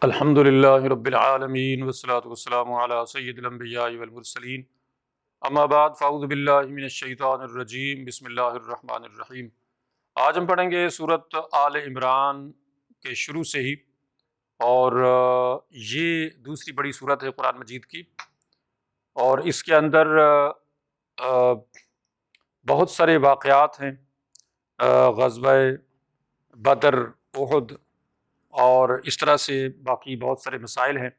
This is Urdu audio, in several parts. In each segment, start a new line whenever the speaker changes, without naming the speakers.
الحمد للہ رب العالمین والصلاة والسلام علی سید الانبیاء والمرسلین اما بعد فاعوذ باللہ من الشیطان الرجیم بسم اللہ الرحمن الرحیم۔ آج ہم پڑھیں گے سورۃ آل عمران کے شروع سے ہی، اور یہ دوسری بڑی سورت ہے قرآن مجید کی، اور اس کے اندر بہت سارے واقعات ہیں، غزوہ بدر، احد اور اس طرح سے باقی بہت سارے مسائل ہیں،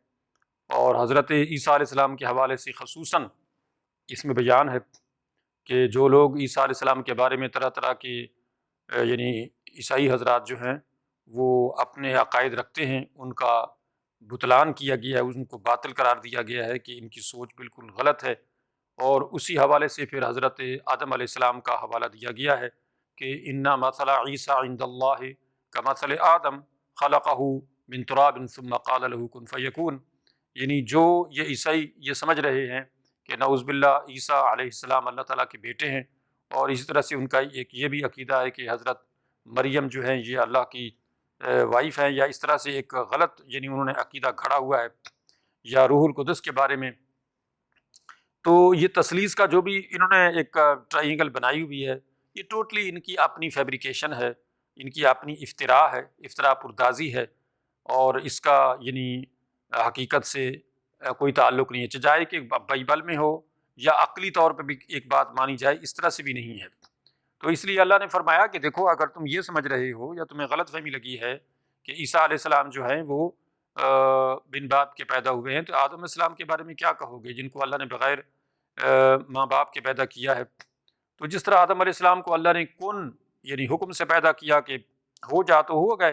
اور حضرت عیسیٰ علیہ السلام کے حوالے سے خصوصاً اس میں بیان ہے کہ جو لوگ عیسیٰ علیہ السلام کے بارے میں طرح طرح کے یعنی عیسائی حضرات جو ہیں وہ اپنے عقائد رکھتے ہیں، ان کا بطلان کیا گیا ہے، ان کو باطل قرار دیا گیا ہے کہ ان کی سوچ بالکل غلط ہے، اور اسی حوالے سے پھر حضرت آدم علیہ السلام کا حوالہ دیا گیا ہے کہ انا مثل عیسیٰ عند اللہ کمثل آدم خلقہ من تراب ثم قال له کن فیکون، یعنی جو یہ عیسائی یہ سمجھ رہے ہیں کہ نعوذ باللہ عیسیٰ علیہ السلام اللہ تعالیٰ کے بیٹے ہیں، اور اسی طرح سے ان کا ایک یہ بھی عقیدہ ہے کہ حضرت مریم جو ہیں یہ اللہ کی وائف ہیں، یا اس طرح سے ایک غلط یعنی انہوں نے عقیدہ گھڑا ہوا ہے، یا روح القدس کے بارے میں۔ تو یہ تثلیث کا جو بھی انہوں نے ایک ٹرائنگل بنائی ہوئی ہے، یہ ٹوٹلی ان کی اپنی فیبریکیشن ہے، ان کی اپنی افتراء ہے، افتراء پردازی ہے، اور اس کا یعنی حقیقت سے کوئی تعلق نہیں ہے، چاہے کہ بائبل میں ہو یا عقلی طور پہ بھی ایک بات مانی جائے، اس طرح سے بھی نہیں ہے۔ تو اس لیے اللہ نے فرمایا کہ دیکھو اگر تم یہ سمجھ رہے ہو یا تمہیں غلط فہمی لگی ہے کہ عیسیٰ علیہ السلام جو ہیں وہ بن باپ کے پیدا ہوئے ہیں، تو آدم علیہ السلام کے بارے میں کیا کہو گے جن کو اللہ نے بغیر ماں باپ کے پیدا کیا ہے؟ تو جس طرح آدم علیہ السلام کو اللہ نے کن یعنی حکم سے پیدا کیا کہ ہو جا تو ہو گئے،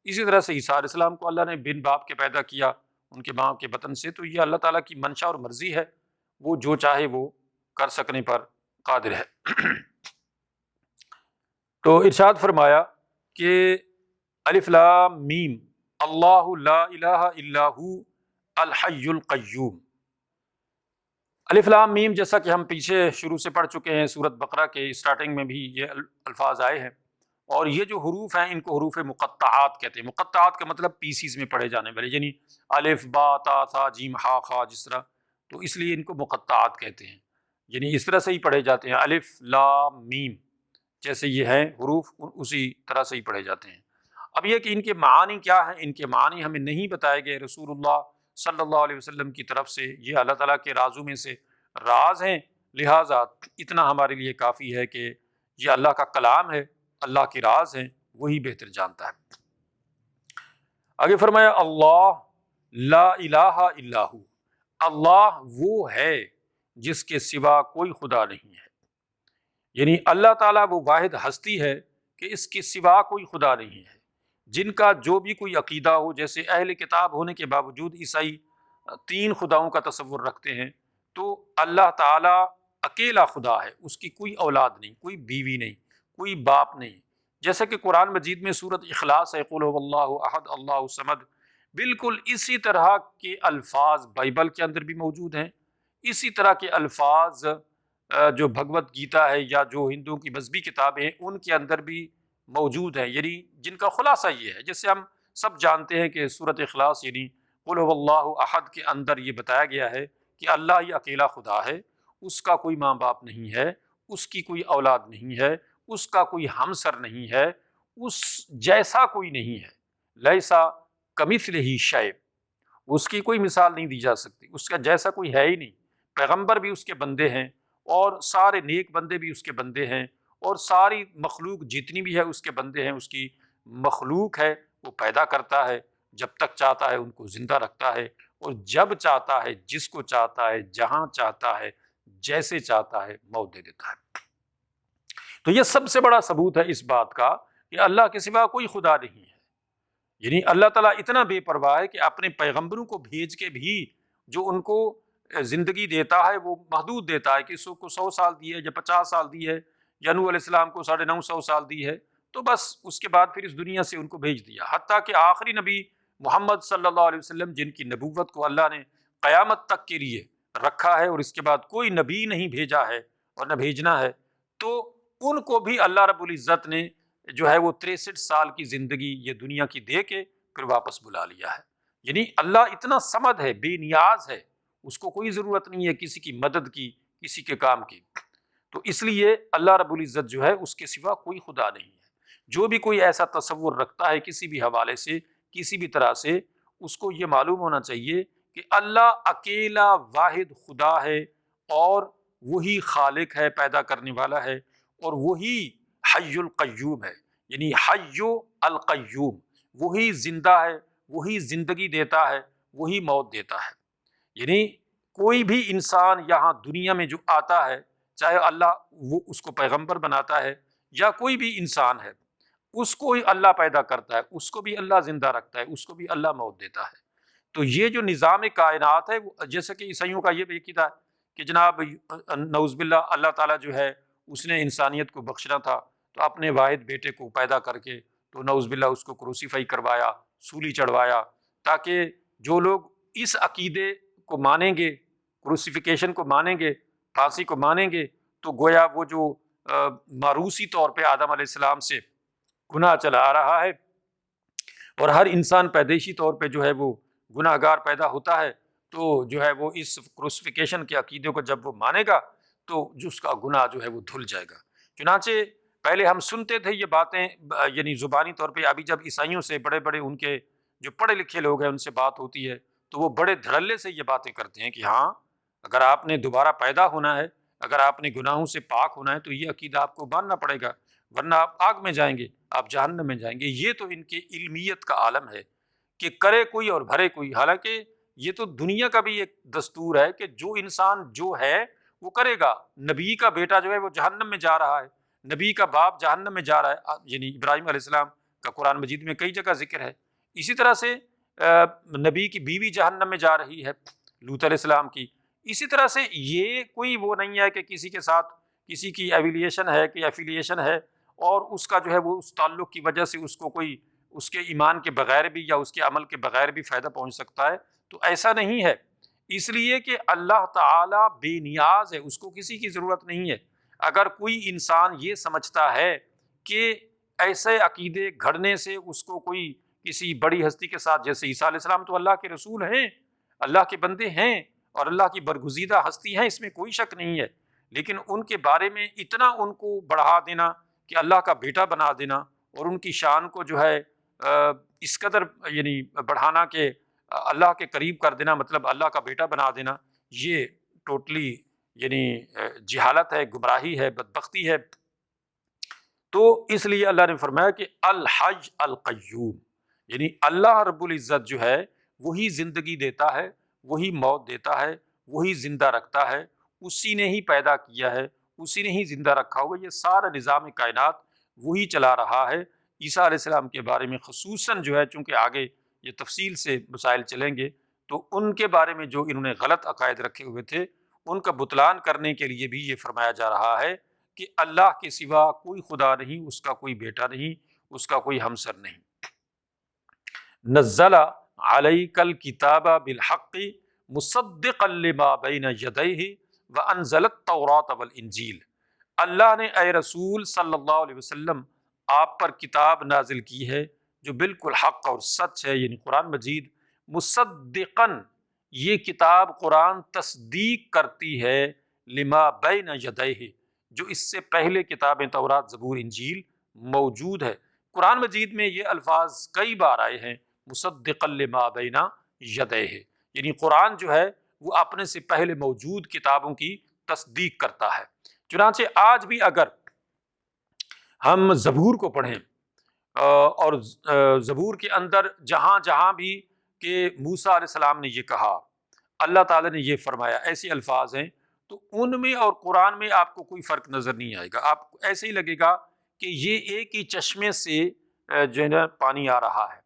اسی طرح سے عیسیٰ علیہ السلام کو اللہ نے بن باپ کے پیدا کیا ان کے ماں کے بطن سے، تو یہ اللہ تعالیٰ کی منشا اور مرضی ہے، وہ جو چاہے وہ کر سکنے پر قادر ہے۔ تو ارشاد فرمایا کہ الف لام میم اللہ لا الہ الا ہو الحی القیوم۔ الف لام میم جیسا کہ ہم پیچھے شروع سے پڑھ چکے ہیں، سورۃ بقرہ کے اسٹارٹنگ میں بھی یہ الفاظ آئے ہیں، اور یہ جو حروف ہیں ان کو حروف مقطعات کہتے ہیں۔ مقطعات کا مطلب پیسیز میں پڑھے جانے والے، یعنی الف با تا ثا جیم ہا خا جس طرح، تو اس لیے ان کو مقطعات کہتے ہیں، یعنی اس طرح سے ہی پڑھے جاتے ہیں، الف لام میم جیسے یہ ہیں حروف اسی طرح سے ہی پڑھے جاتے ہیں۔ اب یہ کہ ان کے معانی کیا ہیں، ان کے معانی ہمیں نہیں بتائے گئے رسول اللہ صلی اللہ علیہ وسلم کی طرف سے، یہ اللہ تعالیٰ کے رازوں میں سے راز ہیں، لہٰذا اتنا ہمارے لیے کافی ہے کہ یہ اللہ کا کلام ہے، اللہ کے راز ہیں، وہی بہتر جانتا ہے۔ آگے فرمایا اللہ لا الہ الا ہو، اللہ وہ ہے جس کے سوا کوئی خدا نہیں ہے، یعنی اللہ تعالیٰ وہ واحد ہستی ہے کہ اس کے سوا کوئی خدا نہیں ہے۔ جن کا جو بھی کوئی عقیدہ ہو، جیسے اہل کتاب ہونے کے باوجود عیسائی 3 خداؤں کا تصور رکھتے ہیں، تو اللہ تعالیٰ اکیلا خدا ہے، اس کی کوئی اولاد نہیں، کوئی بیوی نہیں، کوئی باپ نہیں، جیسا کہ قرآن مجید میں سورۃ اخلاص ہے قل هو اللہ احد اللہ الصمد، بالکل اسی طرح کے الفاظ بائبل کے اندر بھی موجود ہیں، اسی طرح کے الفاظ جو بھگوت گیتا ہے یا جو ہندوؤں کی مذہبی کتابیں ہیں ان کے اندر بھی موجود ہیں، یعنی جن کا خلاصہ یہ ہے، جیسے ہم سب جانتے ہیں کہ سورۃ اخلاص یعنی قل هو اللہ احد کے اندر یہ بتایا گیا ہے کہ اللہ ہی اکیلا خدا ہے، اس کا کوئی ماں باپ نہیں ہے، اس کی کوئی اولاد نہیں ہے، اس کا کوئی ہمسر نہیں ہے، اس جیسا کوئی نہیں ہے، لیسا کمثلہ شیء، اس کی کوئی مثال نہیں دی جا سکتی، اس کا جیسا کوئی ہے ہی نہیں۔ پیغمبر بھی اس کے بندے ہیں، اور سارے نیک بندے بھی اس کے بندے ہیں، اور ساری مخلوق جتنی بھی ہے اس کے بندے ہیں، اس کی مخلوق ہے، وہ پیدا کرتا ہے، جب تک چاہتا ہے ان کو زندہ رکھتا ہے، اور جب چاہتا ہے جس کو چاہتا ہے جہاں چاہتا ہے جیسے چاہتا ہے موت دے دیتا ہے۔ تو یہ سب سے بڑا ثبوت ہے اس بات کا کہ اللہ کے سوا کوئی خدا نہیں ہے، یعنی اللہ تعالیٰ اتنا بے پرواہ ہے کہ اپنے پیغمبروں کو بھیج کے بھی جو ان کو زندگی دیتا ہے وہ محدود دیتا ہے، کہ اس کو 100 سال دی ہے یا 50 سال دی ہے، یا نوح علیہ السلام کو 950 سال دی ہے، تو بس اس کے بعد پھر اس دنیا سے ان کو بھیج دیا، حتیٰ کہ آخری نبی محمد صلی اللہ علیہ وسلم جن کی نبوت کو اللہ نے قیامت تک کے لیے رکھا ہے، اور اس کے بعد کوئی نبی نہیں بھیجا ہے اور نہ بھیجنا ہے، تو ان کو بھی اللہ رب العزت نے جو ہے وہ 63 سال کی زندگی یہ دنیا کی دے کے پھر واپس بلا لیا ہے۔ یعنی اللہ اتنا صمد ہے، بے نیاز ہے، اس کو کوئی ضرورت نہیں ہے کسی کی مدد کی، کسی کے کام کی۔ تو اس لیے اللہ رب العزت جو ہے اس کے سوا کوئی خدا نہیں ہے۔ جو بھی کوئی ایسا تصور رکھتا ہے کسی بھی حوالے سے، کسی بھی طرح سے، اس کو یہ معلوم ہونا چاہیے کہ اللہ اکیلا واحد خدا ہے، اور وہی خالق ہے، پیدا کرنے والا ہے، اور وہی حی القیوم ہے، یعنی حی القیوم، وہی زندہ ہے، وہی زندگی دیتا ہے، وہی موت دیتا ہے۔ یعنی کوئی بھی انسان یہاں دنیا میں جو آتا ہے، چاہے اللہ وہ اس کو پیغمبر بناتا ہے یا کوئی بھی انسان ہے، اس کو ہی اللہ پیدا کرتا ہے، اس کو بھی اللہ زندہ رکھتا ہے، اس کو بھی اللہ موت دیتا ہے۔ تو یہ جو نظام کائنات ہے، جیسے کہ عیسائیوں کا یہ بھی عقیدہ ہے کہ جناب نعوذ باللہ اللہ تعالیٰ جو ہے اس نے انسانیت کو بخشنا تھا، تو اپنے واحد بیٹے کو پیدا کر کے تو نعوذ باللہ اس کو کروسیفائی کروایا، سولی چڑھوایا، تاکہ جو لوگ اس عقیدے کو مانیں گے، کروسیفیکیشن کو مانیں گے، پھانسی کو مانیں گے، تو گویا وہ جو موروثی طور پہ آدم علیہ السلام سے گناہ چلا آ رہا ہے، اور ہر انسان پیدائشی طور پہ جو ہے وہ گناہ گار پیدا ہوتا ہے، تو جو ہے وہ اس کروسیفیکیشن کے عقیدے کو جب وہ مانے گا تو جس کا گناہ جو ہے وہ دھل جائے گا۔ چنانچہ پہلے ہم سنتے تھے یہ باتیں یعنی زبانی طور پہ، ابھی جب عیسائیوں سے بڑے بڑے ان کے جو پڑھے لکھے لوگ ہیں ان سے بات ہوتی ہے تو وہ بڑے دھڑلے سے یہ باتیں کرتے ہیں کہ ہاں، اگر آپ نے دوبارہ پیدا ہونا ہے، اگر آپ نے گناہوں سے پاک ہونا ہے تو یہ عقیدہ آپ کو ماننا پڑے گا، ورنہ آپ آگ میں جائیں گے، آپ جہنم میں جائیں گے۔ یہ تو ان کی علمیت کا عالم ہے کہ کرے کوئی اور بھرے کوئی، حالانکہ یہ تو دنیا کا بھی ایک دستور ہے کہ جو انسان جو ہے وہ کرے گا۔ نبی کا بیٹا جو ہے وہ جہنم میں جا رہا ہے، نبی کا باپ جہنم میں جا رہا ہے، یعنی ابراہیم علیہ السلام کا قرآن مجید میں کئی جگہ ذکر ہے۔ اسی طرح سے نبی کی بیوی جہنم میں جا رہی ہے، لوط علیہ السلام کی۔ اسی طرح سے یہ کوئی وہ نہیں ہے کہ کسی کے ساتھ کسی کی ایویلیشن ہے کہ ایفیلیشن ہے، اور اس کا جو ہے وہ اس تعلق کی وجہ سے اس کو کوئی اس کے ایمان کے بغیر بھی یا اس کے عمل کے بغیر بھی فائدہ پہنچ سکتا ہے، تو ایسا نہیں ہے۔ اس لیے کہ اللہ تعالیٰ بے نیاز ہے، اس کو کسی کی ضرورت نہیں ہے۔ اگر کوئی انسان یہ سمجھتا ہے کہ ایسے عقیدے گھڑنے سے اس کو کوئی کسی بڑی ہستی کے ساتھ، جیسے عیسیٰ علیہ السلام تو اللہ کے رسول ہیں، اللہ کے بندے ہیں اور اللہ کی برگزیدہ ہستی ہیں، اس میں کوئی شک نہیں ہے، لیکن ان کے بارے میں اتنا ان کو بڑھا دینا کہ اللہ کا بیٹا بنا دینا، اور ان کی شان کو جو ہے اس قدر یعنی بڑھانا کہ اللہ کے قریب کر دینا، مطلب اللہ کا بیٹا بنا دینا، یہ ٹوٹلی یعنی جہالت ہے، گمراہی ہے، بدبختی ہے۔ تو اس لیے اللہ نے فرمایا کہ الحی القیوم، یعنی اللہ رب العزت جو ہے وہی زندگی دیتا ہے، وہی موت دیتا ہے، وہی زندہ رکھتا ہے، اسی نے ہی پیدا کیا ہے، اسی نے ہی زندہ رکھا ہوگا۔ یہ سارا نظام کائنات وہی چلا رہا ہے۔ عیسیٰ علیہ السلام کے بارے میں خصوصاً جو ہے، چونکہ آگے یہ تفصیل سے مسائل چلیں گے، تو ان کے بارے میں جو انہوں نے غلط عقائد رکھے ہوئے تھے ان کا بطلان کرنے کے لیے بھی یہ فرمایا جا رہا ہے کہ اللہ کے سوا کوئی خدا نہیں، اس کا کوئی بیٹا نہیں، اس کا کوئی ہمسر نہیں۔ نزل علیک الکتاب بالحق مصدقا لما بین یدیہ وانزل التوراۃ والانجیل، اللہ نے اے رسول صلی اللہ علیہ وسلم آپ پر کتاب نازل کی ہے جو بالکل حق اور سچ ہے، یعنی قرآن مجید۔ مصدقاً، یہ کتاب قرآن تصدیق کرتی ہے، لما بین یدیہ، جو اس سے پہلے کتابیں تورات، زبور، انجیل موجود ہے۔ قرآن مجید میں یہ الفاظ کئی بار آئے ہیں، مصدقا لما بین یدیہ، یعنی قرآن جو ہے وہ اپنے سے پہلے موجود کتابوں کی تصدیق کرتا ہے۔ چنانچہ آج بھی اگر ہم زبور کو پڑھیں اور زبور کے اندر جہاں جہاں بھی کہ موسیٰ علیہ السلام نے یہ کہا، اللہ تعالیٰ نے یہ فرمایا، ایسے الفاظ ہیں، تو ان میں اور قرآن میں آپ کو کوئی فرق نظر نہیں آئے گا۔ آپ کو ایسے ہی لگے گا کہ یہ ایک ہی چشمے سے جو ہے نا پانی آ رہا ہے،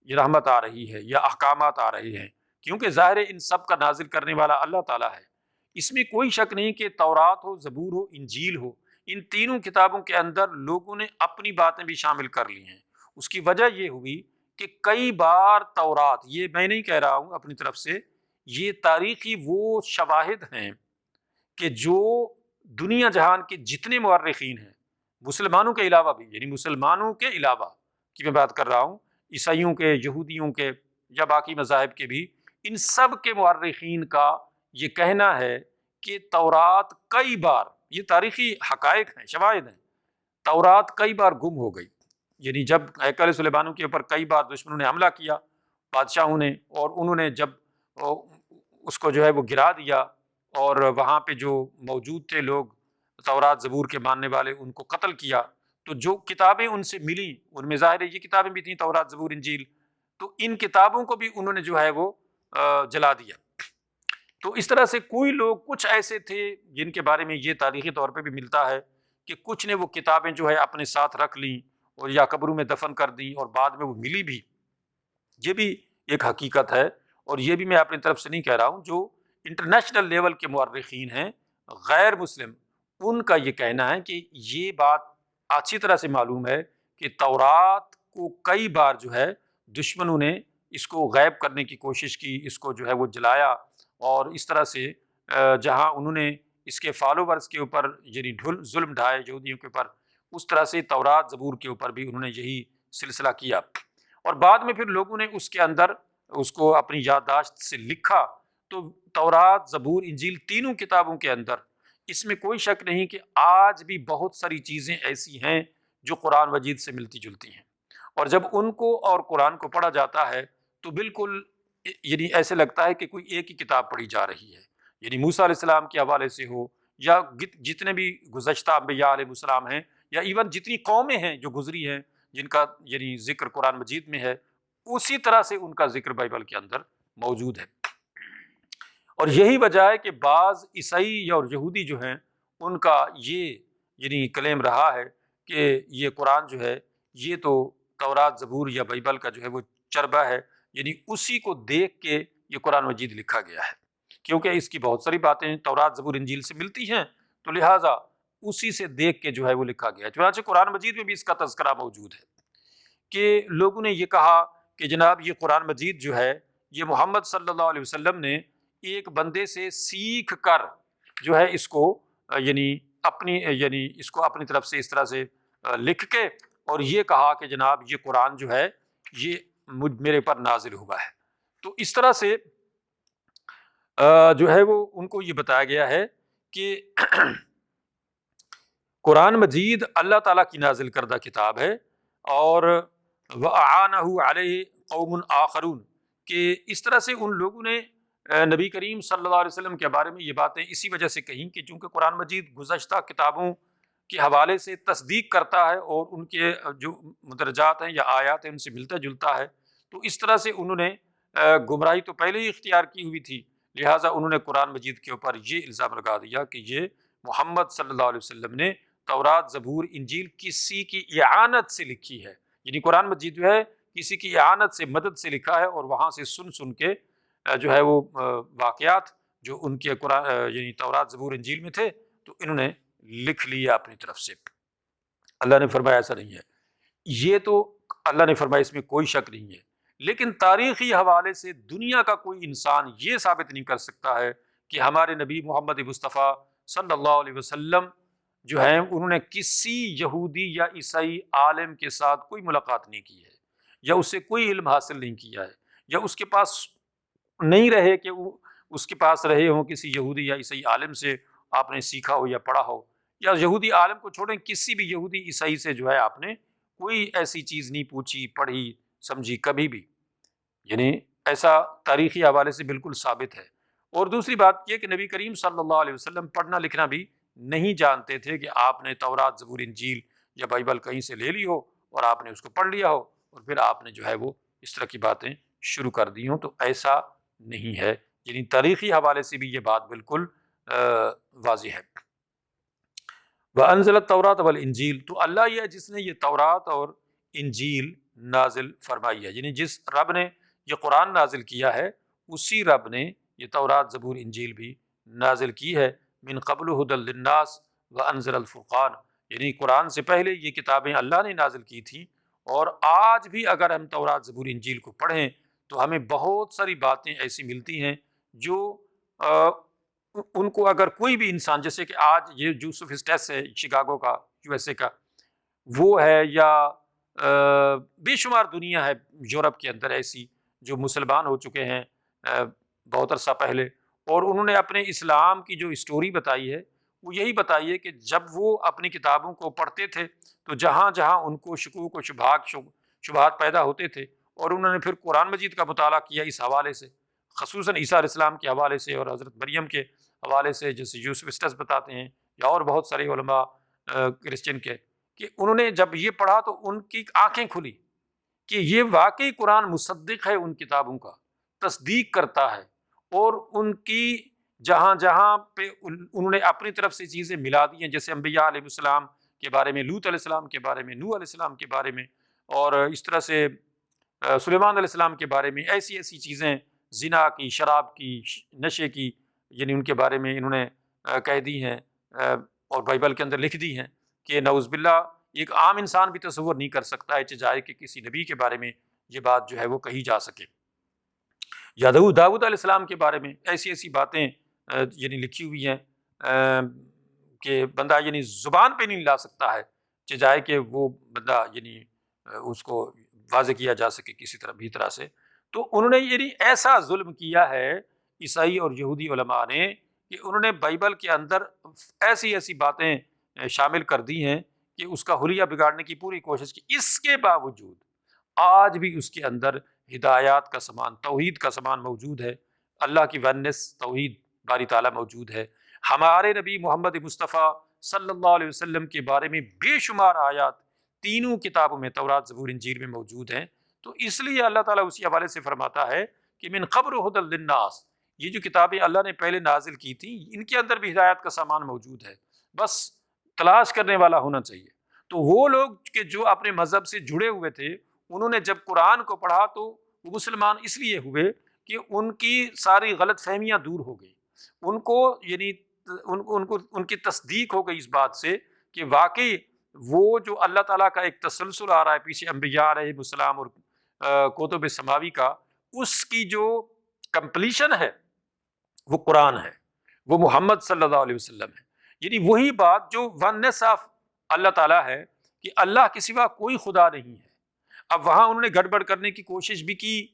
یہ رحمت آ رہی ہے یا احکامات آ رہے ہیں، کیونکہ ظاہر ہے ان سب کا نازل کرنے والا اللہ تعالیٰ ہے۔ اس میں کوئی شک نہیں کہ تورات ہو، زبور ہو، انجیل ہو، ان تینوں کتابوں کے اندر لوگوں نے اپنی باتیں بھی شامل کر لی ہیں۔ اس کی وجہ یہ ہوئی کہ کئی بار تورات، یہ میں نہیں کہہ رہا ہوں اپنی طرف سے، یہ تاریخی وہ شواہد ہیں کہ جو دنیا جہان کے جتنے مورخین ہیں، مسلمانوں کے علاوہ بھی، یعنی مسلمانوں کے علاوہ کی میں بات کر رہا ہوں، عیسائیوں کے، یہودیوں کے، یا باقی مذاہب کے بھی، ان سب کے مورخین کا یہ کہنا ہے کہ تورات کئی بار، یہ تاریخی حقائق ہیں، شواہد ہیں، تورات کئی بار گم ہو گئی. یعنی جب ہیکل سلیمانو کے اوپر کئی بار دشمنوں نے حملہ کیا، بادشاہوں نے، اور انہوں نے جب اس کو جو ہے وہ گرا دیا، اور وہاں پہ جو موجود تھے لوگ تورات زبور کے ماننے والے، ان کو قتل کیا، تو جو کتابیں ان سے ملی ان میں ظاہر ہے یہ کتابیں بھی تھیں، تورات زبور انجیل، تو ان کتابوں کو بھی انہوں نے جو ہے وہ جلا دیا. تو اس طرح سے کوئی لوگ کچھ ایسے تھے جن کے بارے میں یہ تاریخی طور پہ بھی ملتا ہے کہ کچھ نے وہ کتابیں جو ہے اپنے ساتھ رکھ لیں اور یا قبروں میں دفن کر دیں، اور بعد میں وہ ملی بھی. یہ بھی ایک حقیقت ہے، اور یہ بھی میں اپنی طرف سے نہیں کہہ رہا ہوں، جو انٹرنیشنل لیول کے مورخین ہیں غیر مسلم، ان کا یہ کہنا ہے کہ یہ بات اچھی طرح سے معلوم ہے کہ تورات کو کئی بار جو ہے دشمنوں نے اس کو غائب کرنے کی کوشش کی، اس کو جو ہے وہ جلایا، اور اس طرح سے جہاں انہوں نے اس کے فالوورز کے اوپر یعنی ظلم ڈھائے یہودیوں کے اوپر، اس طرح سے تورات زبور کے اوپر بھی انہوں نے یہی سلسلہ کیا. اور بعد میں پھر لوگوں نے اس کے اندر اس کو اپنی یادداشت سے لکھا. تو تورات زبور انجیل تینوں کتابوں کے اندر اس میں کوئی شک نہیں کہ آج بھی بہت ساری چیزیں ایسی ہیں جو قرآن مجید سے ملتی جلتی ہیں، اور جب ان کو اور قرآن کو پڑھا جاتا ہے تو بالکل یعنی ایسے لگتا ہے کہ کوئی ایک ہی کتاب پڑھی جا رہی ہے. یعنی موسیٰ علیہ السلام کے حوالے سے ہو، یا جتنے بھی گزشتہ انبیاء علیہ السلام ہیں، یا ایون جتنی قومیں ہیں جو گزری ہیں جن کا یعنی ذکر قرآن مجید میں ہے، اسی طرح سے ان کا ذکر بائبل کے اندر موجود ہے. اور یہی وجہ ہے کہ بعض عیسائی اور یہودی جو ہیں ان کا یہ یعنی کلیم رہا ہے کہ یہ قرآن جو ہے یہ تو تورات زبور یا بائبل کا جو ہے وہ چربہ ہے، یعنی اسی کو دیکھ کے یہ قرآن مجید لکھا گیا ہے، کیونکہ اس کی بہت ساری باتیں تورات زبور انجیل سے ملتی ہیں، تو لہٰذا اسی سے دیکھ کے جو ہے وہ لکھا گیا ہے. چنانچہ قرآن مجید میں بھی اس کا تذکرہ موجود ہے کہ لوگوں نے یہ کہا کہ جناب یہ قرآن مجید جو ہے یہ محمد صلی اللہ علیہ وسلم نے ایک بندے سے سیکھ کر جو ہے اس کو یعنی اس کو اپنی طرف سے اس طرح سے لکھ کے اور یہ کہا کہ جناب یہ قرآن جو ہے یہ میرے پر نازل ہوا ہے. تو اس طرح سے جو ہے وہ ان کو یہ بتایا گیا ہے کہ قرآن مجید اللہ تعالیٰ کی نازل کردہ کتاب ہے، اور وَأَعَانَهُ عَلَيْهِ قَوْمٌ آخَرُونَ کہ اس طرح سے ان لوگوں نے نبی کریم صلی اللہ علیہ وسلم کے بارے میں یہ باتیں اسی وجہ سے کہیں کہ چونکہ قرآن مجید گزشتہ کتابوں کے حوالے سے تصدیق کرتا ہے اور ان کے جو مدرجات ہیں یا آیات ہیں ان سے ملتا جلتا ہے، تو اس طرح سے انہوں نے گمراہی تو پہلے ہی اختیار کی ہوئی تھی، لہٰذا انہوں نے قرآن مجید کے اوپر یہ الزام لگا دیا کہ یہ محمد صلی اللہ علیہ وسلم نے تورات زبور انجیل کسی کی اعانت سے لکھی ہے. یعنی قرآن مجید جو ہے کسی کی اعانت سے، مدد سے لکھا ہے، اور وہاں سے سن کے جو ہے وہ واقعات جو ان کے قرآن یعنی تورات زبور انجیل میں تھے تو انہوں نے لکھ لیا اپنی طرف سے. اللہ نے فرمایا ایسا نہیں ہے. یہ تو اللہ نے فرمایا اس میں کوئی شک نہیں ہے، لیکن تاریخی حوالے سے دنیا کا کوئی انسان یہ ثابت نہیں کر سکتا ہے کہ ہمارے نبی محمد مصطفیٰ صلی اللہ علیہ وسلم جو ہیں انہوں نے کسی یہودی یا عیسائی عالم کے ساتھ کوئی ملاقات نہیں کی ہے، یا اس سے کوئی علم حاصل نہیں کیا ہے، یا اس کے پاس نہیں رہے کہ وہ اس کے پاس رہے ہوں کسی یہودی یا عیسائی عالم سے آپ نے سیکھا ہو یا پڑھا ہو، یا یہودی عالم کو چھوڑیں کسی بھی یہودی عیسائی سے جو ہے آپ نے کوئی ایسی چیز نہیں پوچھی، پڑھی، سمجھی کبھی بھی. یعنی ایسا تاریخی حوالے سے بالکل ثابت ہے. اور دوسری بات یہ کہ نبی کریم صلی اللہ علیہ وسلم پڑھنا لکھنا بھی نہیں جانتے تھے کہ آپ نے تورات زبور انجیل یا بائبل کہیں سے لے لی ہو اور آپ نے اس کو پڑھ لیا ہو اور پھر آپ نے جو ہے وہ اس طرح کی باتیں شروع کر دی ہوں، تو ایسا نہیں ہے. یعنی تاریخی حوالے سے بھی یہ بات بالکل واضح ہے. وَأَنزَلَ التَّوْرَاةَ وَالْإِنجِيلَ تو اللہ یہ ہے جس نے یہ تورات اور انجیل نازل فرمائی ہے، یعنی جس رب نے یہ قرآن نازل کیا ہے اسی رب نے یہ تورات زبور انجیل بھی نازل کی ہے. من قبل هدى للناس وانزل الفرقان یعنی قرآن سے پہلے یہ کتابیں اللہ نے نازل کی تھی، اور آج بھی اگر ہم تورات زبور انجیل کو پڑھیں تو ہمیں بہت ساری باتیں ایسی ملتی ہیں جو ان کو اگر کوئی بھی انسان، جیسے کہ آج یہ جوسف اسٹیس ہے شکاگو کا، یو ایس اے کا، وہ ہے، یا بے شمار دنیا ہے یورپ کے اندر ایسی جو مسلمان ہو چکے ہیں بہت عرصہ پہلے، اور انہوں نے اپنے اسلام کی جو اسٹوری بتائی ہے وہ یہی بتائی ہے کہ جب وہ اپنی کتابوں کو پڑھتے تھے تو جہاں جہاں ان کو شکوک و شبہات پیدا ہوتے تھے، اور انہوں نے پھر قرآن مجید کا مطالعہ کیا اس حوالے سے، خصوصاً عیسیٰ علیہ السلام کے حوالے سے اور حضرت مریم کے حوالے سے، جیسے یوسف اسٹس بتاتے ہیں یا اور بہت سارے علماء کرسچن کے، کہ انہوں نے جب یہ پڑھا تو ان کی آنکھیں کھلی کہ یہ واقعی قرآن مصدق ہے، ان کتابوں کا تصدیق کرتا ہے، اور ان کی جہاں جہاں پہ انہوں نے اپنی طرف سے چیزیں ملا دی ہیں، جیسے انبیاء علیہ السلام کے بارے میں، لوط علیہ السلام کے بارے میں، نوح علیہ السلام کے بارے میں، اور اس طرح سے سلیمان علیہ السلام کے بارے میں ایسی ایسی چیزیں، زنا کی، شراب کی، نشے کی، یعنی ان کے بارے میں انہوں نے کہہ دی ہیں اور بائبل کے اندر لکھ دی ہیں کہ نعوذ باللہ ایک عام انسان بھی تصور نہیں کر سکتا ہے چاہے کہ کسی نبی کے بارے میں یہ بات جو ہے وہ کہی جا سکے، یا داؤد علیہ السلام کے بارے میں ایسی ایسی باتیں یعنی لکھی ہوئی ہیں کہ بندہ یعنی زبان پہ نہیں لا سکتا ہے، چاہے کہ وہ بندہ یعنی اس کو واضح کیا جا سکے کسی طرح بھی طرح سے۔ تو انہوں نے یعنی ایسا ظلم کیا ہے عیسائی اور یہودی علماء نے کہ انہوں نے بائبل کے اندر ایسی ایسی باتیں شامل کر دی ہیں کہ اس کا حلیہ بگاڑنے کی پوری کوشش کی، اس کے باوجود آج بھی اس کے اندر ہدایات کا سامان، توحید کا سامان موجود ہے، اللہ کی ونس توحید باری تعالیٰ موجود ہے، ہمارے نبی محمد مصطفیٰ صلی اللہ علیہ وسلم کے بارے میں بے شمار آیات تینوں کتابوں میں، تورات، زبور، انجیل میں موجود ہیں۔ تو اس لیے اللہ تعالیٰ اسی حوالے سے فرماتا ہے کہ من قبل ھدی للناس، یہ جو کتابیں اللہ نے پہلے نازل کی تھیں ان کے اندر بھی ہدایت کا سامان موجود ہے، بس تلاش کرنے والا ہونا چاہیے۔ تو وہ لوگ کہ جو اپنے مذہب سے جڑے ہوئے تھے، انہوں نے جب قرآن کو پڑھا تو وہ مسلمان اس لیے ہوئے کہ ان کی ساری غلط فہمیاں دور ہو گئی، ان کو یعنی ان کی تصدیق ہو گئی اس بات سے کہ واقعی وہ جو اللہ تعالیٰ کا ایک تسلسل آ رہا ہے پیچھے انبیاء علیہ السلام اور کتب سماوی کا، اس کی جو کمپلیشن ہے وہ قرآن ہے، وہ محمد صلی اللہ علیہ وسلم ہے، یعنی وہی بات جو ونس آف اللہ تعالیٰ ہے کہ اللہ کے سوا کوئی خدا نہیں ہے۔ اب وہاں انہوں نے گڑبڑ کرنے کی کوشش بھی کی،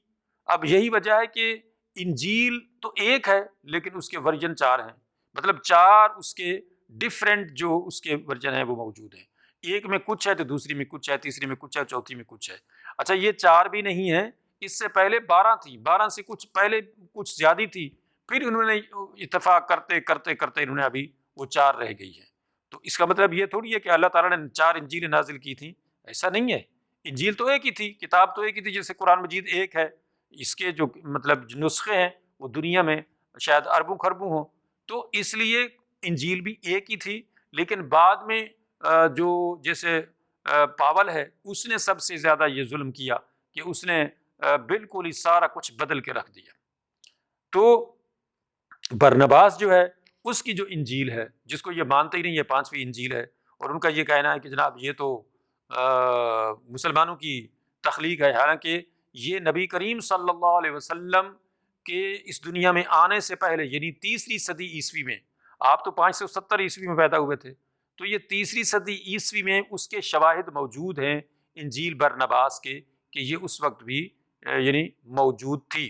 اب یہی وجہ ہے کہ انجیل تو ایک ہے لیکن اس کے ورژن 4 ہیں، مطلب 4 اس کے ڈیفرنٹ جو اس کے ورژن ہیں وہ موجود ہیں، ایک میں کچھ ہے تو دوسری میں کچھ ہے، تیسری میں کچھ ہے، چوتھی میں کچھ ہے۔ اچھا یہ 4 بھی نہیں ہے، اس سے پہلے 12 تھی، 12 سے کچھ پہلے کچھ زیادہ تھی، پھر انہوں نے اتفاق کرتے کرتے کرتے انہوں نے ابھی وہ 4 رہ گئی ہے۔ تو اس کا مطلب یہ تھوڑی ہے کہ اللہ تعالیٰ نے 4 انجیلیں نازل کی تھیں، ایسا نہیں ہے، انجیل تو ایک ہی تھی، کتاب تو ایک ہی تھی، جیسے قرآن مجید ایک ہے، اس کے جو مطلب نسخے ہیں وہ دنیا میں شاید اربوں خربوں ہوں، تو اس لیے انجیل بھی ایک ہی تھی، لیکن بعد میں جو جیسے پاول ہے اس نے سب سے زیادہ یہ ظلم کیا کہ اس نے بالکل ہی سارا کچھ بدل کے رکھ دیا۔ تو برنباس جو ہے اس کی جو انجیل ہے، جس کو یہ مانتے ہی نہیں، یہ 5ویں انجیل ہے، اور ان کا یہ کہنا ہے کہ جناب یہ تو مسلمانوں کی تخلیق ہے، حالانکہ یہ نبی کریم صلی اللہ علیہ وسلم کے اس دنیا میں آنے سے پہلے یعنی 3 صدی عیسوی میں، آپ تو 570 عیسوی میں پیدا ہوئے تھے، تو یہ 3 صدی عیسوی میں اس کے شواہد موجود ہیں انجیل برنباس کے کہ یہ اس وقت بھی یعنی موجود تھی۔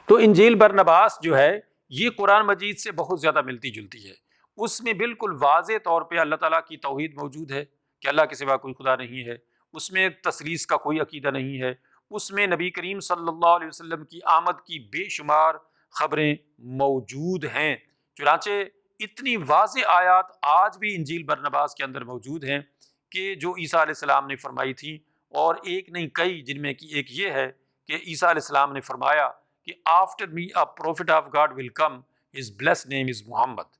تو انجیل برنباس جو ہے یہ قرآن مجید سے بہت زیادہ ملتی جلتی ہے، اس میں بالکل واضح طور پہ اللہ تعالیٰ کی توحید موجود ہے کہ اللہ کے سوا کوئی خدا نہیں ہے، اس میں تثلیث کا کوئی عقیدہ نہیں ہے، اس میں نبی کریم صلی اللہ علیہ وسلم کی آمد کی بے شمار خبریں موجود ہیں، چنانچہ اتنی واضح آیات آج بھی انجیل برنباس کے اندر موجود ہیں کہ جو عیسیٰ علیہ السلام نے فرمائی تھی، اور ایک نہیں کئی، جن میں کی ایک یہ ہے کہ عیسیٰ علیہ السلام نے فرمایا کہ after me a prophet of God will come, his blessed name is Muhammad.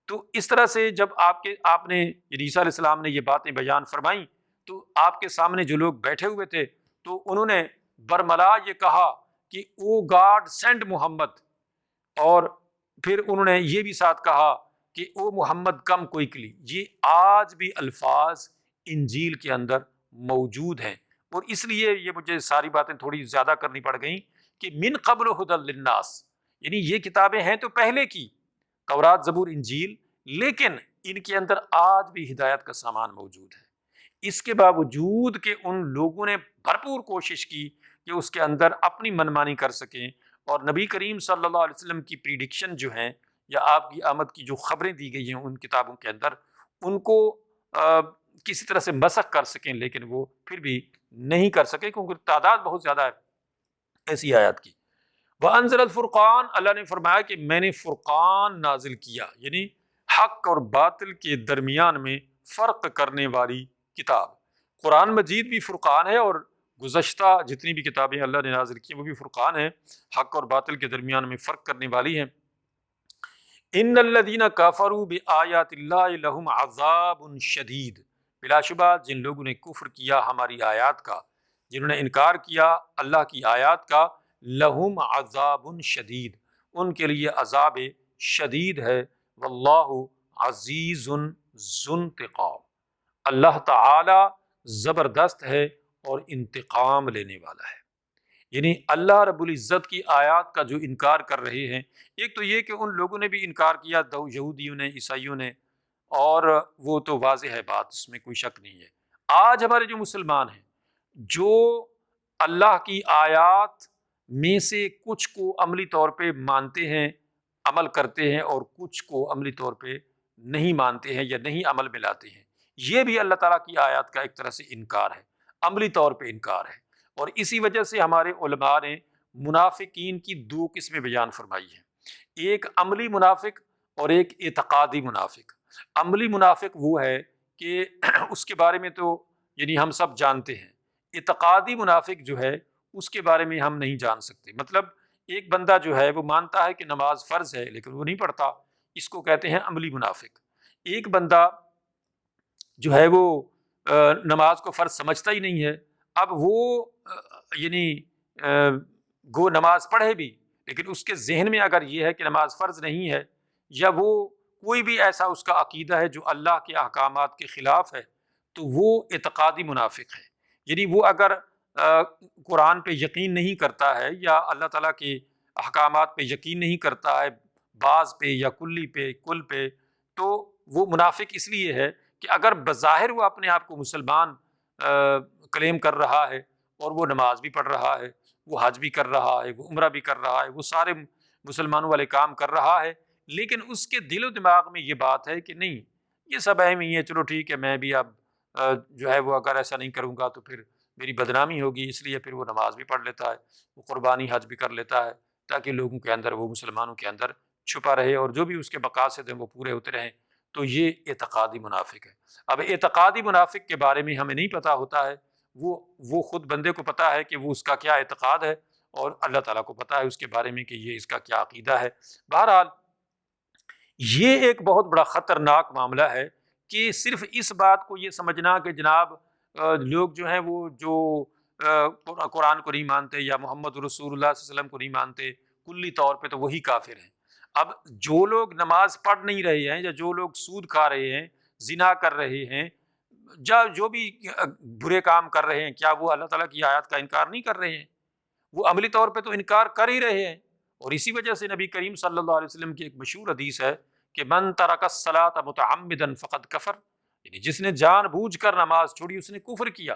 تو اس طرح سے جب آپ نے عیسیٰ علیہ السلام نے یہ باتیں بیان فرمائیں تو آپ کے سامنے جو لوگ بیٹھے ہوئے تھے تو انہوں نے برملا یہ کہا کہ او گاڈ سینڈ محمد، اور پھر انہوں نے یہ بھی ساتھ کہا کہ او محمد کم کوئکلی۔ یہ آج بھی الفاظ انجیل کے اندر موجود ہیں، اور اس لیے یہ مجھے ساری باتیں تھوڑی زیادہ کرنی پڑ گئیں کہ من قبل ھدی للناس، یعنی یہ کتابیں ہیں تو پہلے کی، تورات، زبور، انجیل، لیکن ان کے اندر آج بھی ہدایت کا سامان موجود ہے، اس کے باوجود کہ ان لوگوں نے بھرپور کوشش کی کہ اس کے اندر اپنی منمانی کر سکیں، اور نبی کریم صلی اللہ علیہ وسلم کی پریڈکشن جو ہیں یا آپ کی آمد کی جو خبریں دی گئی ہیں ان کتابوں کے اندر، ان کو کسی طرح سے مسخ کر سکیں، لیکن وہ پھر بھی نہیں کر سکے کیونکہ تعداد بہت زیادہ ہے ایسی آیات کی۔ وَأَنزَلَ الْفُرْقَانَ، اللہ نے فرمایا کہ میں نے فرقان نازل کیا، یعنی حق اور باطل کے درمیان میں فرق کرنے والی کتاب۔ قرآن مجید بھی فرقان ہے، اور گزشتہ جتنی بھی کتابیں اللہ نے نازل کی وہ بھی فرقان ہیں، حق اور باطل کے درمیان میں فرق کرنے والی ہیں۔ ان الذین کفروا بآیات اللہ لہم عذاب شدید، بلا شبہ جن لوگوں نے کفر کیا ہماری آیات کا، جنہوں نے انکار کیا اللہ کی آیات کا، لہم عذاب شدید، ان کے لیے عذاب شدید ہے۔ واللہ عزیز ذو انتقام، اللہ تعالی زبردست ہے اور انتقام لینے والا ہے۔ یعنی اللہ رب العزت کی آیات کا جو انکار کر رہے ہیں، ایک تو یہ کہ ان لوگوں نے بھی انکار کیا، یہودیوں نے، عیسائیوں نے، اور وہ تو واضح ہے بات، اس میں کوئی شک نہیں ہے۔ آج ہمارے جو مسلمان ہیں جو اللہ کی آیات میں سے کچھ کو عملی طور پہ مانتے ہیں، عمل کرتے ہیں، اور کچھ کو عملی طور پہ نہیں مانتے ہیں یا نہیں عمل میں لاتے ہیں، یہ بھی اللہ تعالیٰ کی آیات کا ایک طرح سے انکار ہے، عملی طور پہ انکار ہے۔ اور اسی وجہ سے ہمارے علماء نے منافقین کی دو قسمیں بیان فرمائی ہیں، ایک عملی منافق اور ایک اعتقادی منافق۔ عملی منافق وہ ہے کہ اس کے بارے میں تو یعنی ہم سب جانتے ہیں، اعتقادی منافق جو ہے اس کے بارے میں ہم نہیں جان سکتے۔ مطلب ایک بندہ جو ہے وہ مانتا ہے کہ نماز فرض ہے لیکن وہ نہیں پڑھتا، اس کو کہتے ہیں عملی منافق۔ ایک بندہ جو ہے وہ نماز کو فرض سمجھتا ہی نہیں ہے، اب وہ یعنی گو نماز پڑھے بھی لیکن اس کے ذہن میں اگر یہ ہے کہ نماز فرض نہیں ہے، یا وہ کوئی بھی ایسا اس کا عقیدہ ہے جو اللہ کے احکامات کے خلاف ہے، تو وہ اعتقادی منافق ہے۔ یعنی وہ اگر قرآن پہ یقین نہیں کرتا ہے یا اللہ تعالیٰ کے احکامات پہ یقین نہیں کرتا ہے، بعض پہ یا کلی پہ، کل پہ، تو وہ منافق اس لیے ہے کہ اگر بظاہر وہ اپنے آپ کو مسلمان کلیم کر رہا ہے اور وہ نماز بھی پڑھ رہا ہے، وہ حج بھی کر رہا ہے، وہ عمرہ بھی کر رہا ہے، وہ سارے مسلمانوں والے کام کر رہا ہے، لیکن اس کے دل و دماغ میں یہ بات ہے کہ نہیں یہ سب اہم ہی ہے، چلو ٹھیک ہے، میں بھی اب جو ہے وہ اگر ایسا نہیں کروں گا تو پھر میری بدنامی ہوگی، اس لیے پھر وہ نماز بھی پڑھ لیتا ہے، وہ قربانی حج بھی کر لیتا ہے تاکہ لوگوں کے اندر، وہ مسلمانوں کے اندر چھپا رہے اور جو بھی اس کے مقاصد ہیں وہ پورے ہوتے رہیں۔ تو یہ اعتقادی منافق ہے۔ اب اعتقادی منافق کے بارے میں ہمیں نہیں پتہ ہوتا ہے، وہ خود بندے کو پتہ ہے کہ وہ اس کا کیا اعتقاد ہے، اور اللہ تعالیٰ کو پتہ ہے اس کے بارے میں کہ یہ اس کا کیا عقیدہ ہے۔ بہرحال یہ ایک بہت بڑا خطرناک معاملہ ہے کہ صرف اس بات کو یہ سمجھنا کہ جناب لوگ جو ہیں وہ جو قرآن کو نہیں مانتے یا محمد رسول اللہ صلی اللہ علیہ وسلم کو نہیں مانتے، کلی طور پہ تو وہی کافر ہیں۔ اب جو لوگ نماز پڑھ نہیں رہے ہیں یا جو لوگ سود کھا رہے ہیں، زنا کر رہے ہیں، جو بھی برے کام کر رہے ہیں، کیا وہ اللہ تعالیٰ کی آیات کا انکار نہیں کر رہے ہیں؟ وہ عملی طور پہ تو انکار کر ہی رہے ہیں۔ اور اسی وجہ سے نبی کریم صلی اللہ علیہ وسلم کی ایک مشہور حدیث ہے کہ من ترک الصلاۃ متعمدا فقد کفر، یعنی جس نے جان بوجھ کر نماز چھوڑی اس نے کفر کیا۔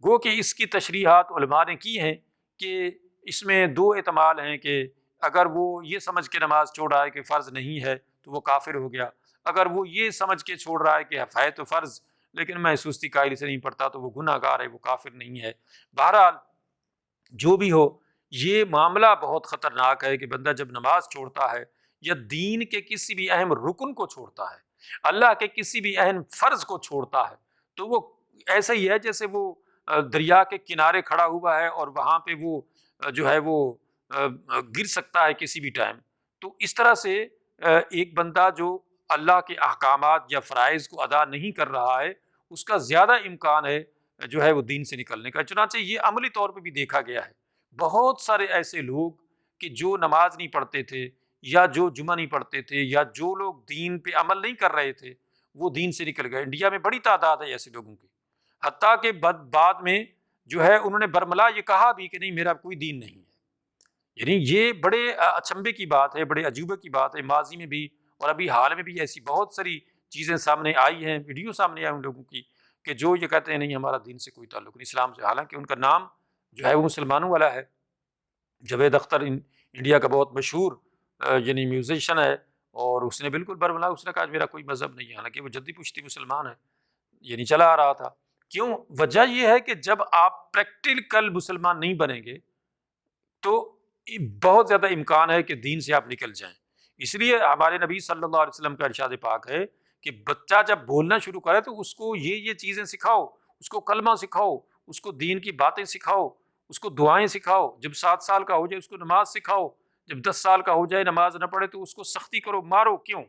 گو کہ اس کی تشریحات علماء نے کی ہیں کہ اس میں دو احتمال ہیں کہ اگر وہ یہ سمجھ کے نماز چھوڑ رہا ہے کہ فرض نہیں ہے تو وہ کافر ہو گیا، اگر وہ یہ سمجھ کے چھوڑ رہا ہے کہ ہے تو فرض لیکن میں سستی قائلی سے نہیں پڑھتا تو وہ گناہ گار ہے، وہ کافر نہیں ہے۔ بہرحال جو بھی ہو، یہ معاملہ بہت خطرناک ہے کہ بندہ جب نماز چھوڑتا ہے یا دین کے کسی بھی اہم رکن کو چھوڑتا ہے، اللہ کے کسی بھی اہم فرض کو چھوڑتا ہے، تو وہ ایسا ہی ہے جیسے وہ دریا کے کنارے کھڑا ہوا ہے اور وہاں پہ وہ جو ہے وہ گر سکتا ہے کسی بھی ٹائم۔ تو اس طرح سے ایک بندہ جو اللہ کے احکامات یا فرائض کو ادا نہیں کر رہا ہے، اس کا زیادہ امکان ہے جو ہے وہ دین سے نکلنے کا۔ چنانچہ یہ عملی طور پہ بھی دیکھا گیا ہے، بہت سارے ایسے لوگ کہ جو نماز نہیں پڑھتے تھے یا جو جمعہ نہیں پڑھتے تھے یا جو لوگ دین پہ عمل نہیں کر رہے تھے، وہ دین سے نکل گئے۔ انڈیا میں بڑی تعداد ہے ایسے لوگوں کی، حتیٰ کہ بعد میں جو ہے انہوں نے برملا یہ کہا بھی کہ نہیں میرا کوئی دین نہیں ہے۔ یعنی یہ بڑے اچنبے کی بات ہے، بڑے عجوبے کی بات ہے۔ ماضی میں بھی اور ابھی حال میں بھی ایسی بہت ساری چیزیں سامنے آئی ہیں، ویڈیو سامنے آئی ان لوگوں کی کہ جو یہ کہتے ہیں نہیں ہمارا دین سے کوئی تعلق نہیں، اسلام سے، حالانکہ ان کا نام جو ہے وہ مسلمانوں والا ہے۔ جاوید اختر انڈیا کا بہت مشہور یعنی میوزیشین ہے، اور اس نے بالکل برملا اس نے کہا میرا کوئی مذہب نہیں ہے، حالانکہ وہ جدی پشتی مسلمان ہے، یعنی چلا آ رہا تھا۔ کیوں؟ وجہ یہ ہے کہ جب آپ پریکٹیکل مسلمان نہیں بنیں گے تو بہت زیادہ امکان ہے کہ دین سے آپ نکل جائیں۔ اس لیے ہمارے نبی صلی اللہ علیہ وسلم کا ارشاد پاک ہے کہ بچہ جب بولنا شروع کرے تو اس کو یہ چیزیں سکھاؤ، اس کو کلمہ سکھاؤ، اس کو دین کی باتیں سکھاؤ، اس کو دعائیں سکھاؤ۔ جب 7 سال کا ہو جائے اس کو نماز سکھاؤ، جب 10 سال کا ہو جائے نماز نہ پڑھے تو اس کو سختی کرو، مارو۔ کیوں؟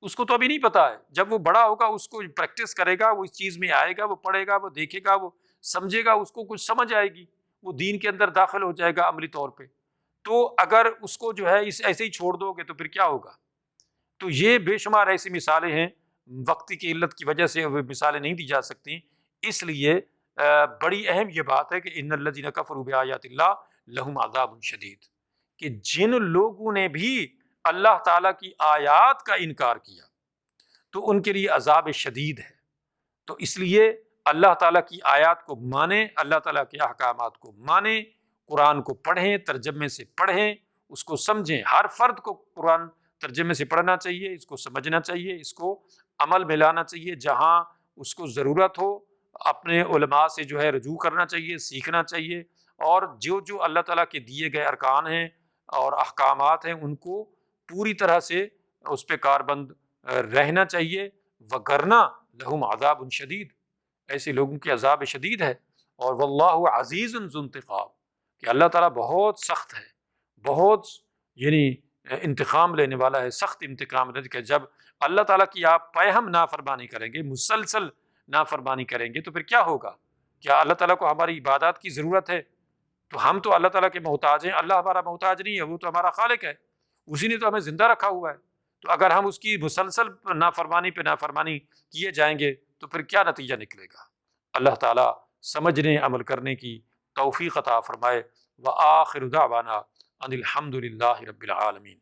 اس کو تو ابھی نہیں پتا ہے، جب وہ بڑا ہوگا اس کو پریکٹس کرے گا، وہ اس چیز میں آئے گا، وہ پڑھے گا، وہ دیکھے گا، وہ سمجھے گا، اس کو کچھ سمجھ آئے گی، وہ دین کے اندر داخل ہو جائے گا عملی طور پہ۔ تو اگر اس کو جو ہے ایسے ہی چھوڑ دو گے تو پھر کیا ہوگا؟ تو یہ بے شمار ایسی مثالیں ہیں، وقتی کی علت کی وجہ سے وہ مثالیں نہیں دی جا سکتی، اس لیے بڑی اہم یہ بات ہے کہ ان الذین کفروا بآیات اللہ لہم عذاب شدید، کہ جن لوگوں نے بھی اللہ تعالیٰ کی آیات کا انکار کیا تو ان کے لیے عذاب شدید ہے۔ تو اس لیے اللہ تعالیٰ کی آیات کو مانیں، اللہ تعالیٰ کے احکامات کو مانیں، قرآن کو پڑھیں، ترجمے سے پڑھیں، اس کو سمجھیں۔ ہر فرد کو قرآن ترجمے سے پڑھنا چاہیے، اس کو سمجھنا چاہیے، اس کو عمل میں لانا چاہیے، جہاں اس کو ضرورت ہو اپنے علماء سے جو ہے رجوع کرنا چاہیے، سیکھنا چاہیے، اور جو اللہ تعالیٰ کے دیے گئے ارکان ہیں اور احکامات ہیں ان کو پوری طرح سے اس پہ کاربند رہنا چاہیے، وگرنہ لہم عذاب شدید، ایسے لوگوں کے عذاب شدید ہے۔ اور واللہ عزیز ذو انتقام، کہ اللہ تعالیٰ بہت سخت ہے، بہت یعنی انتقام لینے والا ہے، سخت انتقام لینے، کہ جب اللہ تعالیٰ کی آپ پاہم نافرمانی کریں گے، مسلسل نافرمانی کریں گے تو پھر کیا ہوگا؟ کیا اللہ تعالیٰ کو ہماری عبادات کی ضرورت ہے؟ تو ہم تو اللہ تعالیٰ کے محتاج ہیں، اللہ ہمارا محتاج نہیں ہے، وہ تو ہمارا خالق ہے، اسی نے تو ہمیں زندہ رکھا ہوا ہے۔ تو اگر ہم اس کی مسلسل نافرمانی پہ نافرمانی کیے جائیں گے تو پھر کیا نتیجہ نکلے گا؟ اللہ تعالیٰ سمجھنے عمل کرنے کی توفیق عطا فرمائے۔ وآخر دعوانا ان الحمد للہ رب العالمین۔